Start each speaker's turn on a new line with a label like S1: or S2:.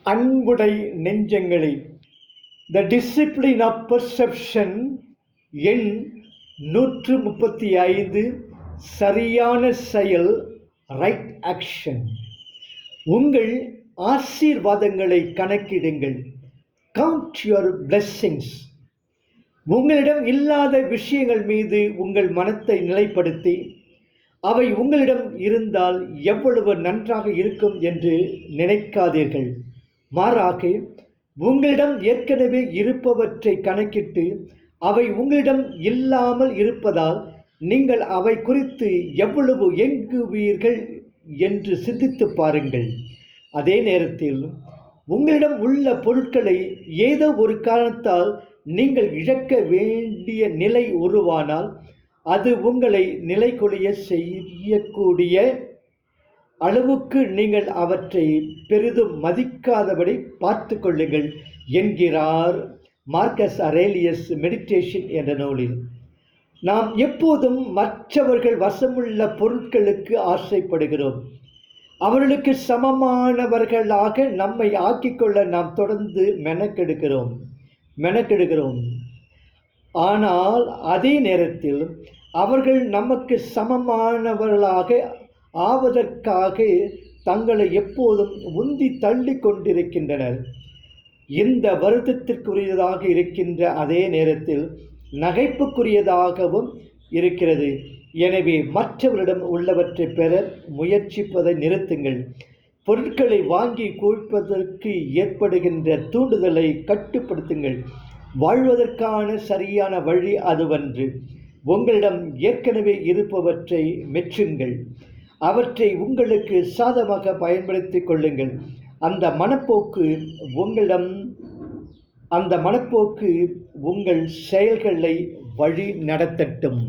S1: அன்புடை நெஞ்சங்களே, த discipline of perception எண் 135, சரியான செயல், ரைட் ஆக்ஷன். உங்கள் ஆசீர்வாதங்களை கணக்கிடுங்கள். Count your blessings. உங்களிடம் இல்லாத விஷயங்கள் மீது உங்கள் மனத்தை நிலைப்படுத்தி அவை உங்களிடம் இருந்தால் எவ்வளவு நன்றாக இருக்கும் என்று நினைக்காதீர்கள். மாறாக உங்களிடம் ஏற்கனவே இருப்பவற்றை கணக்கிட்டு அவை உங்களிடம் இல்லாமல் இருப்பதால் நீங்கள் அவை குறித்து எவ்வளவு ஏங்குவீர்கள் என்று சிந்தித்து பாருங்கள். அதே நேரத்தில் உங்களிடம் உள்ள பொருட்களை ஏதோ ஒரு காரணத்தால் நீங்கள் இழக்க வேண்டிய நிலை உருவானால் அது உங்களை நிலைகுலைய செய்யக்கூடிய அளவுக்கு நீங்கள் அவற்றை பெரிதும் மதிக்காதபடி பார்த்து கொள்ளுங்கள் என்கிறார் மார்க்கஸ் அரேலியஸ் மெடிடேஷன் என்ற நூலில். நாம் எப்போதும் மற்றவர்கள் வசமுள்ள பொருட்களுக்கு ஆசைப்படுகிறோம். அவர்களுக்கு சமமானவர்களாக நம்மை ஆக்கிக்கொள்ள நாம் தொடர்ந்து மெனக்கெடுக்கிறோம். ஆனால் அதே நேரத்தில் அவர்கள் நமக்கு சமமானவர்களாக ஆவதற்காக தங்களை எப்போதும் உந்தி தள்ளி கொண்டிருக்கின்றனர். இந்த வருத்தத்திற்குரியதாக இருக்கின்ற அதே நேரத்தில் நகைப்புக்குரியதாகவும் இருக்கிறது. எனவே மற்றவரிடம் உள்ளவற்றை பெற முயற்சிப்பதை நிறுத்துங்கள். பொருட்களை வாங்கி குவிப்பதற்கு ஏற்படுகின்ற தூண்டுதலை கட்டுப்படுத்துங்கள். வாழ்வதற்கான சரியான வழி அதுவன்று. உங்களிடம் ஏற்கனவே இருப்பவற்றை மெச்சுங்கள். அவற்றை உங்களுக்கு சாதகமாக பயன்படுத்திக் கொள்ளுங்கள். அந்த மனப்போக்கு உங்கள் செயல்களை வழி நடத்தட்டும்.